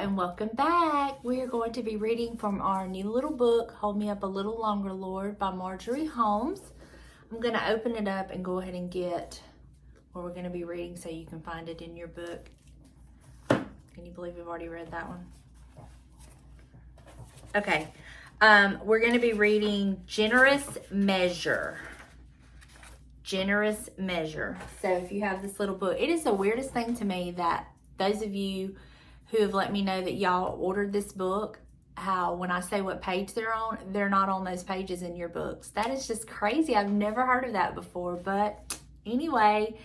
and welcome back. We are going to be reading from our new little book, Hold Me Up a Little Longer, Lord, by Marjorie Holmes. I'm going to open it up and go ahead and get where we're going to be reading so you can find it in your book. Can you believe we've already read that one? Okay, we're going to be reading Generous Measure. Generous Measure. So if you have this little book, it is the weirdest thing to me that those of you who have let me know that y'all ordered this book, how when I say what page they're not on those pages in your books. That is just crazy. I've never heard of that before. But anyway,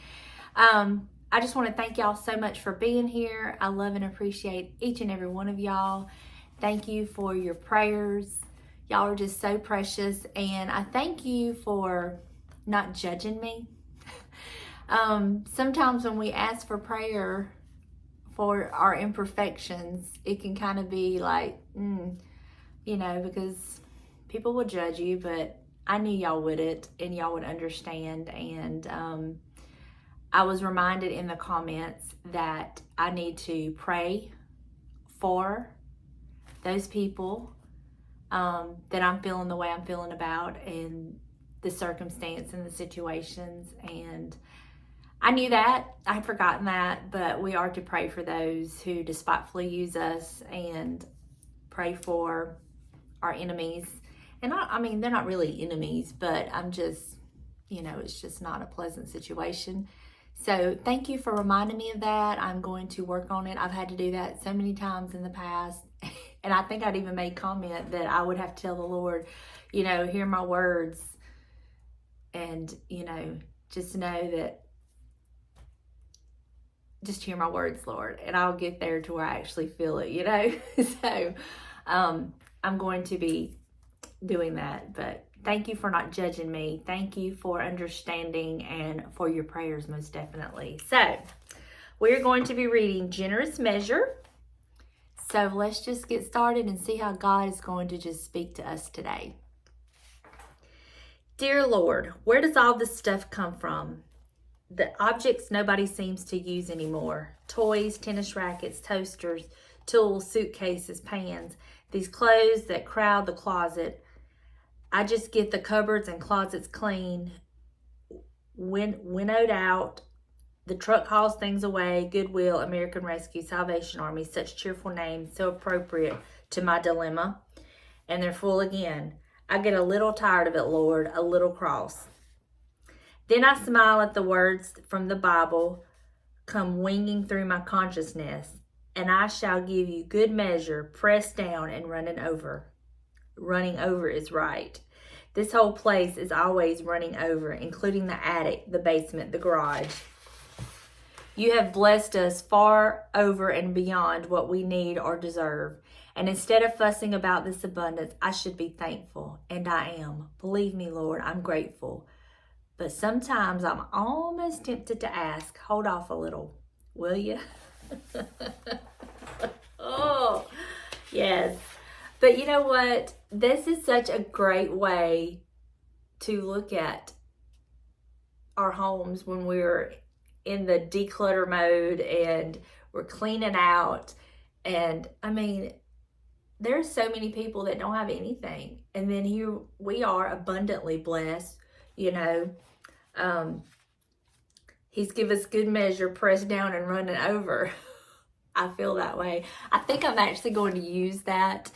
I just want to thank y'all so much for being here. I love and appreciate each and every one of y'all. Thank you for your prayers. Y'all are just so precious. And I thank you for not judging me. Sometimes when we ask for prayer for our imperfections, it can kind of be like, because people will judge you, but I knew y'all wouldn't, and y'all would understand. And I was reminded in the comments that I need to pray for those people that I'm feeling the way I'm feeling about, and the circumstance and the situations. And I knew that, I'd forgotten that, but we are to pray for those who despitefully use us and pray for our enemies. And I mean, they're not really enemies, but I'm just, it's just not a pleasant situation. So thank you for reminding me of that. I'm going to work on it. I've had to do that so many times in the past. And I think I'd even made comment that I would have to tell the Lord, hear my words. And, just know that, just hear my words, Lord, and I'll get there to where I actually feel it, So I'm going to be doing that. But thank you for not judging me. Thank you for understanding and for your prayers, most definitely. So we're going to be reading Generous Measure. So let's just get started and see how God is going to just speak to us today. Dear Lord, where does all this stuff come from? The objects nobody seems to use anymore. Toys, tennis rackets, toasters, tools, suitcases, pans. These clothes that crowd the closet. I just get the cupboards and closets clean, winnowed out. The truck hauls things away. Goodwill, American Rescue, Salvation Army. Such cheerful names, so appropriate to my dilemma. And they're full again. I get a little tired of it, Lord, a little cross. Then I smile at the words from the Bible come winging through my consciousness, and I shall give you good measure, pressed down and running over. Running over is right. This whole place is always running over, including the attic, the basement, the garage. You have blessed us far over and beyond what we need or deserve. And instead of fussing about this abundance, I should be thankful. And I am. Believe me, Lord, I'm grateful. But sometimes I'm almost tempted to ask, hold off a little, will you? Oh, yes. But you know what? This is such a great way to look at our homes when we're in the declutter mode and we're cleaning out. And I mean, there's so many people that don't have anything. And then here we are abundantly blessed, He's give us good measure, pressed down and running over. I feel that way. I think I'm actually going to use that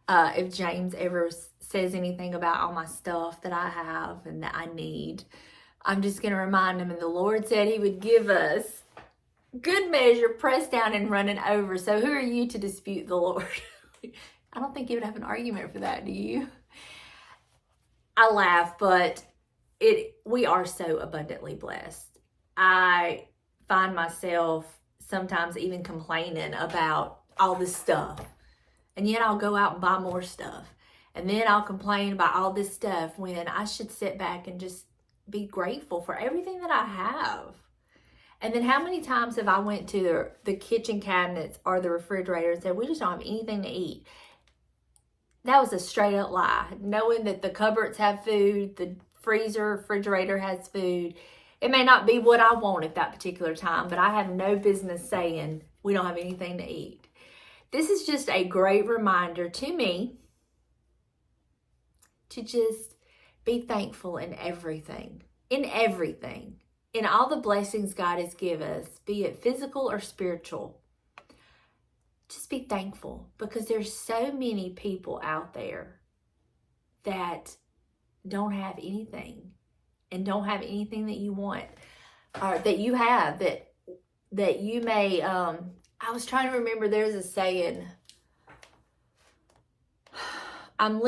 if James ever says anything about all my stuff that I have and that I need. I'm just going to remind him, and the Lord said he would give us good measure, pressed down and running over. So who are you to dispute the Lord? I don't think you would have an argument for that, do you? I laugh, but we are so abundantly blessed. I find myself sometimes even complaining about all this stuff. And yet I'll go out and buy more stuff. And then I'll complain about all this stuff when I should sit back and just be grateful for everything that I have. And then how many times have I went to the kitchen cabinets or the refrigerator and said, we just don't have anything to eat? That was a straight up lie. Knowing that the cupboards have food, the freezer, refrigerator has food. It may not be what I want at that particular time, but I have no business saying we don't have anything to eat. this is just a great reminder to me to just be thankful in everything, in all the blessings God has given us, be it physical or spiritual. Just be thankful, because there's so many people out there that don't have anything, and don't have anything that you want, or that you have, that you may, I was trying to remember, there's a saying, how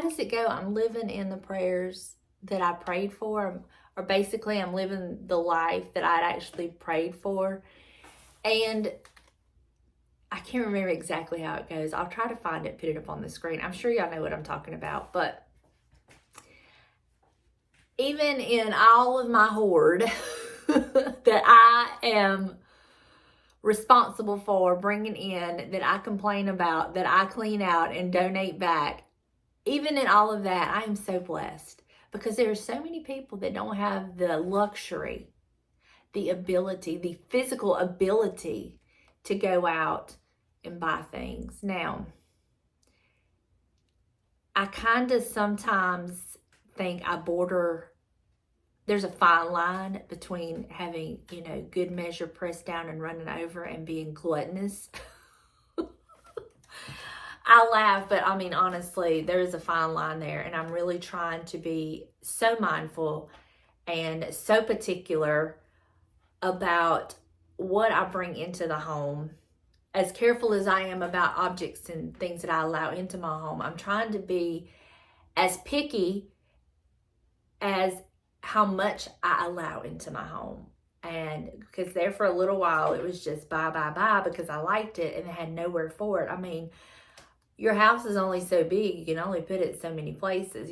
does it go? I'm living in the prayers that I prayed for, or basically I'm living the life that I'd actually prayed for. And I can't remember exactly how it goes. I'll try to find it, put it up on the screen. I'm sure y'all know what I'm talking about. But even in all of my hoard that I am responsible for bringing in, that I complain about, that I clean out and donate back, even in all of that, I am so blessed, because there are so many people that don't have the luxury, the ability, the physical ability to go out and buy things. Now, I kind of sometimes think there's a fine line between having, good measure pressed down and running over, and being gluttonous. I laugh, but I mean, honestly, there's a fine line there, and I'm really trying to be so mindful and so particular about what I bring into the home. As careful as I am about objects and things that I allow into my home, I'm trying to be as picky as how much I allow into my home. And because there for a little while, it was just buy, because I liked it and had nowhere for it. I mean, your house is only so big, you can only put it so many places,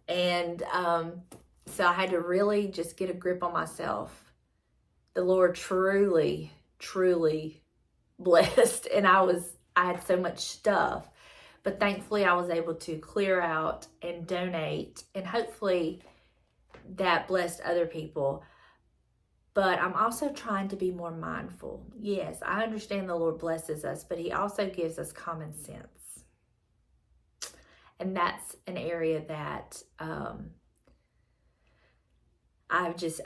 And so I had to really just get a grip on myself. The Lord truly, truly blessed, and I had so much stuff. But thankfully I was able to clear out and donate, and hopefully that blessed other people. But I'm also trying to be more mindful. Yes, I understand the Lord blesses us, but He also gives us common sense. And that's an area that I just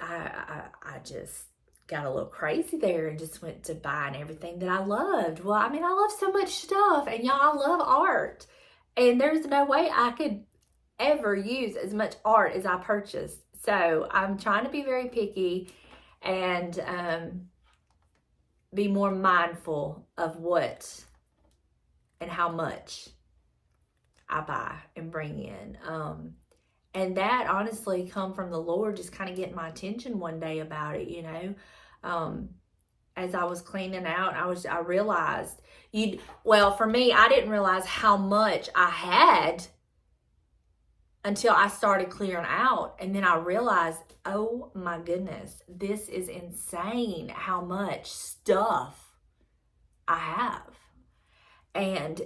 got a little crazy there, and just went to buying everything that I loved. Well, I mean, I love so much stuff, and y'all, I love art. And there's no way I could ever use as much art as I purchased. So I'm trying to be very picky and be more mindful of what and how much I buy and bring in. And that honestly come from the Lord, just kind of getting my attention one day about it, As I was cleaning out, I realized for me, I didn't realize how much I had until I started clearing out. And then I realized, oh my goodness, this is insane how much stuff I have. And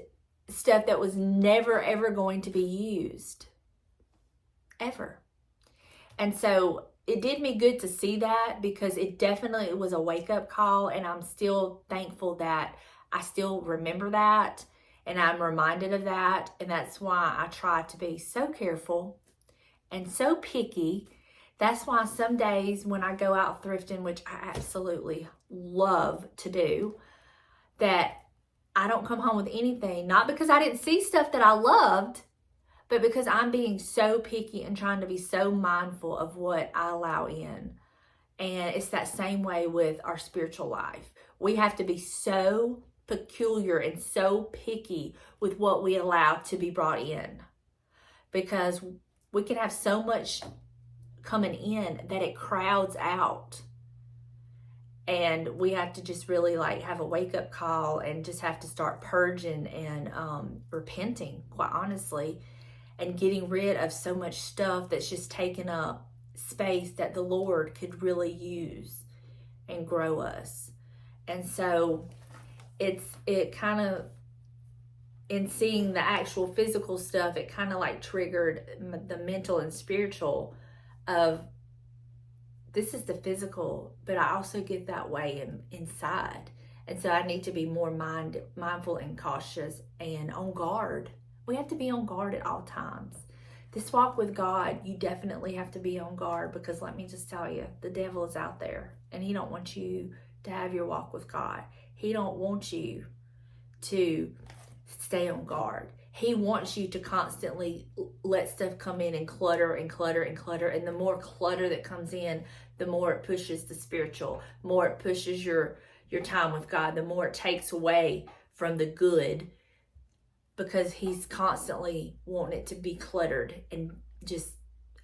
stuff that was never, ever going to be used. Ever. And so it did me good to see that, because it definitely was a wake-up call, and I'm still thankful that I still remember that, and I'm reminded of that. And that's why I try to be so careful and so picky. That's why some days when I go out thrifting, which I absolutely love to do, that I don't come home with anything, not because I didn't see stuff that I loved, but because I'm being so picky and trying to be so mindful of what I allow in. And it's that same way with our spiritual life. We have to be so peculiar and so picky with what we allow to be brought in, because we can have so much coming in that it crowds out. And we have to just really have a wake-up call, and just have to start purging and repenting, quite honestly, and getting rid of so much stuff that's just taking up space that the Lord could really use and grow us. And so it kind of, in seeing the actual physical stuff, it kind of triggered the mental and spiritual of this is the physical, but I also get that way inside. And so I need to be more mindful and cautious and on guard. We have to be on guard at all times. This walk with God, you definitely have to be on guard, because let me just tell you, the devil is out there and he don't want you to have your walk with God. He don't want you to stay on guard. He wants you to constantly let stuff come in and clutter and clutter and clutter. And the more clutter that comes in, the more it pushes the spiritual, more it pushes your time with God, the more it takes away from the good, because he's constantly wanting it to be cluttered and just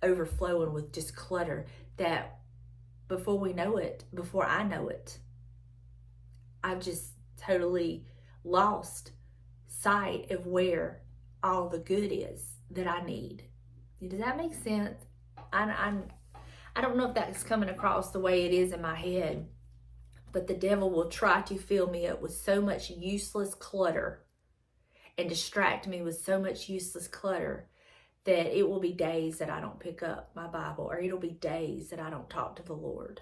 overflowing with just clutter, that before we know it, before I know it, I've just totally lost sight of where all the good is that I need. Does that make sense? I don't know if that's coming across the way it is in my head, but the devil will try to fill me up with so much useless clutter and distract me with so much useless clutter that it will be days that I don't pick up my Bible, or it'll be days that I don't talk to the Lord.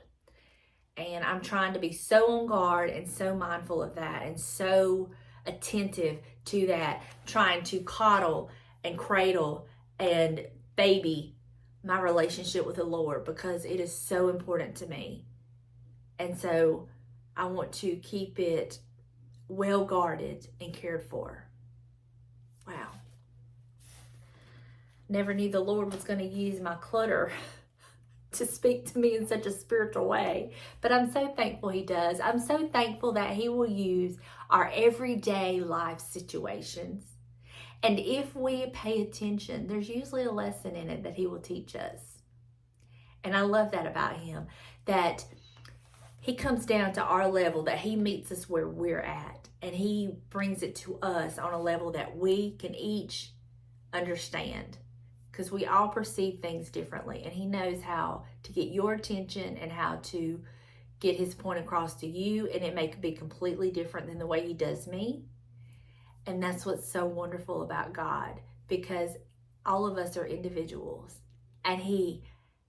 And I'm trying to be so on guard and so mindful of that and so attentive to that, trying to coddle and cradle and baby my relationship with the Lord, because it is so important to me. And so I want to keep it well guarded and cared for. Wow. Never knew the Lord was going to use my clutter to speak to me in such a spiritual way. But I'm so thankful he does. I'm so thankful that he will use our everyday life situations. And if we pay attention, there's usually a lesson in it that he will teach us. And I love that about him, that he comes down to our level, that he meets us where we're at, and he brings it to us on a level that we can each understand, because we all perceive things differently, and he knows how to get your attention and how to get his point across to you, and it may be completely different than the way he does me. And that's what's so wonderful about God, because all of us are individuals, and he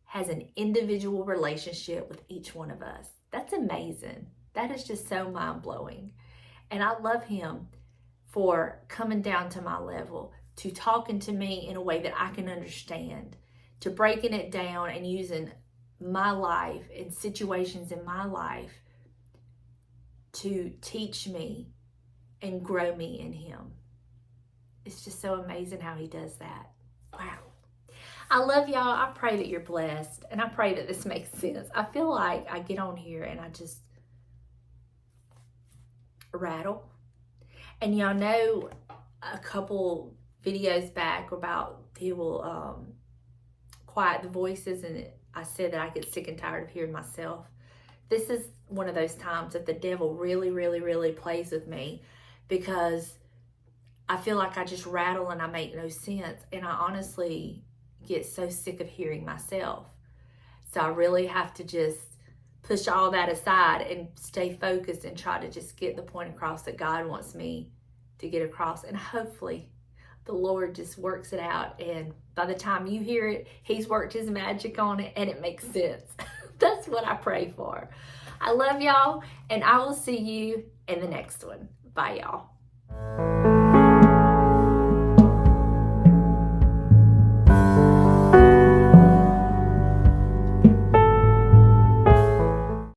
has an individual relationship with each one of us. That's amazing. That is just so mind-blowing. And I love him for coming down to my level, to talking to me in a way that I can understand, to breaking it down and using my life and situations in my life to teach me and grow me in him. It's just so amazing how he does that. Wow. I love y'all. I pray that you're blessed, and I pray that this makes sense. I feel like I get on here and I just rattle. And y'all know a couple videos back about he will quiet the voices, and I said that I get sick and tired of hearing myself. This is one of those times that the devil really, really, really plays with me, because I feel like I just rattle and I make no sense, and I honestly get so sick of hearing myself. So I really have to just push all that aside and stay focused and try to just get the point across that God wants me to get across. And hopefully the Lord just works it out, and by the time you hear it, he's worked his magic on it and it makes sense. That's what I pray for. I love y'all, and I will see you in the next one. Bye, y'all.